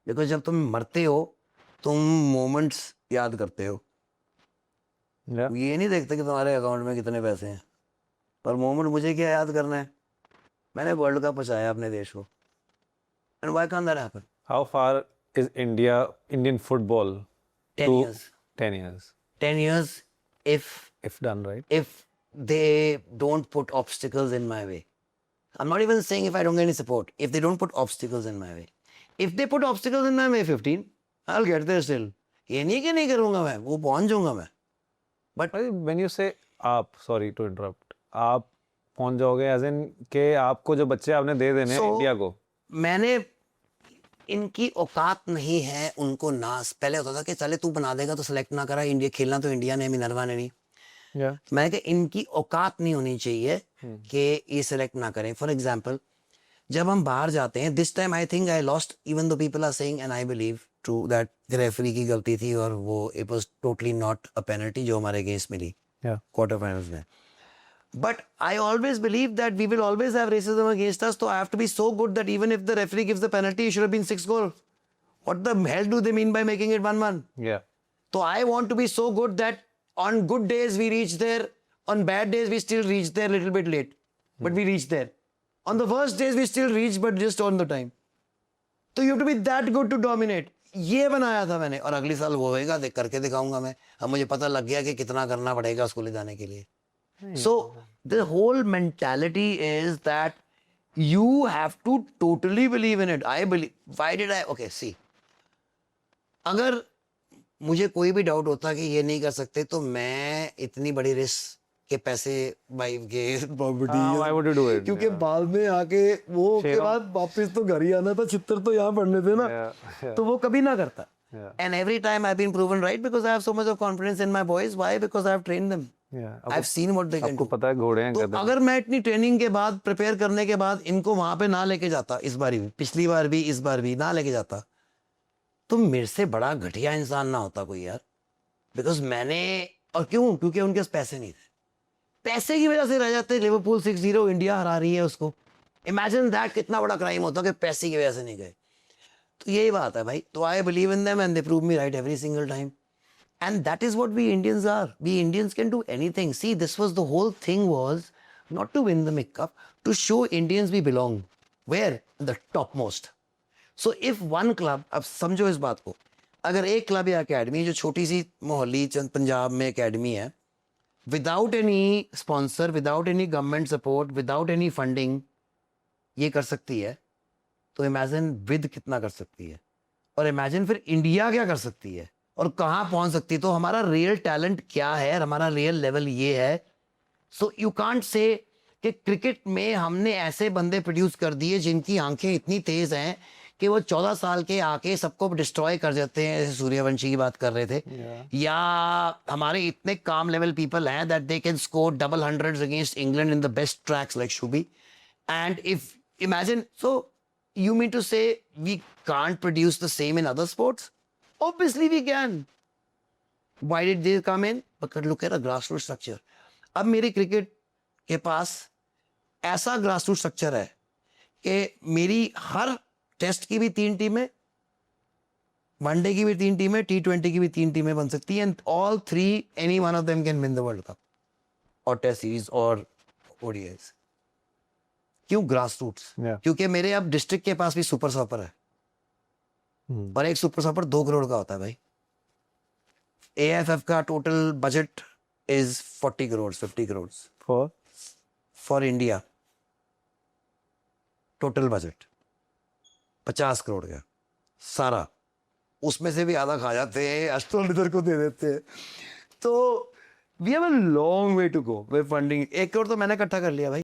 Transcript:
Because जब तुम मरते हो तुम मोमेंट्स याद करते हो, Yeah. ये नहीं देखते कि तुम्हारे अकाउंट में कितने पैसे हैं, पर मोमेंट मुझे क्या याद करना है, मैंने वर्ल्ड कप बचाया अपने देश को, and why can't that happen? How far is Indian football 10 to years. 10 years 10 years if done right? if they don't put obstacles in my way. I'm not even saying if I don't get any support. If they don't put obstacles in my way. If they put obstacles in my way, 15, I'll get there still. ये नहीं कि नहीं करूँगा मैं, वो पहुँच जाऊँगा मैं. But When you say आप, sorry to interrupt, आप पहुंच जाओगे as in के आपको जो बच्चे आपने दे देने So, इंडिया को. मैंने इनकी औकात नहीं है उनको नास. पहले होता था कि चले तू बना देगा तो सेलेक्ट ना करा, इंडिया खेलना तो इंडिया ने, मिनरवा ने नहीं. Yeah. मैंने कहा इनकी औकात नहीं होनी चाहिए कि ये सेलेक्ट ना करें. फॉर एग्जाम्पल जब हम बाहर जाते हैं, this time I think I lost, even though people are saying and I believe true that referee की गलती थी और वो it was totally not a penalty जो हमारे अगेंस्ट मिली Yeah. क्वार्टर फाइनल्स में. But I always believe that we will always have racism against us, so I have to be so good that even if the referee gives the penalty, it should have been 6 goal. What the hell do they mean by making it 1-1? Yeah. So I want to be so good that on good days we reach there, on bad days we still reach there a little bit late, but we reach there. On the worst days we still reach, but just on the time. So you have to be that good to dominate. ये बनाया था मैंने, और अगले साल वो होएगा, देख करके दिखाऊंगा मैं. अब मुझे पता लग गया कि कितना करना पड़ेगा उसको ले जाने के लिए. So the whole mentality is that you have to totally believe in it. I believe. Why did I? Okay, see. अगर मुझे कोई भी डाउट होता कि ये नहीं कर सकते तो मैं इतनी बड़ी रिस्क के पैसे भाई के property Why would you do it? क्योंकि बाद में आके वो के बाद वापस तो घर ही आना था, छितर तो यहाँ पड़ने थे ना. Yeah. तो वो कभी ना करता. Yeah. And every time I've been proven right because I have so much of confidence in my boys. Why? Because I have trained them. Yeah. I've seen what they can आपको do. पता है घोड़े हैं तो गधे. अगर मैं इतनी ट्रेनिंग के बाद, प्रिपेयर करने के बाद इनको वहां पे ना लेके जाता, इस बार भी, पिछली बार भी, इस बार भी ना लेके जाता, तो मेरे से बड़ा घटिया इंसान ना होता कोई यार. बिकॉज मैंने, और क्यों? क्योंकि उनके पास पैसे नहीं थे. पैसे की वजह से रह जाते. लिवरपूल 6-0 इंडिया हरा रही है उसको. इमेजिन दैट, कितना बड़ा क्राइम होता कि पैसे की वजह से नहीं गए. तो यही बात है भाई. तो I believe in them and they prove me right every single time. And that is what we Indians are. We Indians can do anything. See, this was the whole thing, was not to win the Cup, to show Indians we belong. Where? The topmost. So if one club, अब समझो इस बात को, अगर एक club या academy जो छोटी सी मोहल्ली चंद पंजाब में अकेडमी है, without any sponsor, without any government support, without any funding ये कर सकती है, तो इमेजिन विद कितना कर सकती है. और इमेजिन फिर इंडिया क्या कर सकती है और कहाँ पहुंच सकती है. तो हमारा रियल टैलेंट क्या है, हमारा रियल लेवल ये है. सो यू कांट से कि क्रिकेट में हमने ऐसे बंदे प्रोड्यूस कर दिए जिनकी आंखें इतनी तेज हैं कि वो 14 साल के आके सबको डिस्ट्रॉय कर देते हैं, जैसे सूर्यवंशी की बात कर रहे थे. या हमारे इतने काम लेवल पीपल हैं that they can score double hundreds against England in the best tracks like Shubhi. And if imagine, so you mean to say we can't produce the same in other sports? Obviously we can. Why did they come in? Because look at a grassroots structure. अब मेरे cricket के पास ऐसा grassroot structure है कि मेरी हर test की भी 3 टीमें, वनडे की भी 3 टीमें, T20 की भी 3 टीमें बन सकती हैं. And all 3, any one of them can win the world cup और टेस्ट सीरीज और ODIs. क्यों? Grass roots. Yeah. क्योंकि मेरे अब डिस्ट्रिक्ट के पास भी सुपर सॉपर है. और एक सुपर सॉपर 2 करोड़ का होता है भाई. AFF का total budget is 40 crore, 50 crore For for India. Total budget 50 crore का सारा. उसमें से भी आधा खा जाते हैं, एस्ट्रोलीडर को दे देते हैं. तो we have a long way to go with funding. 1 crore तो मैंने इकट्ठा कर लिया भाई.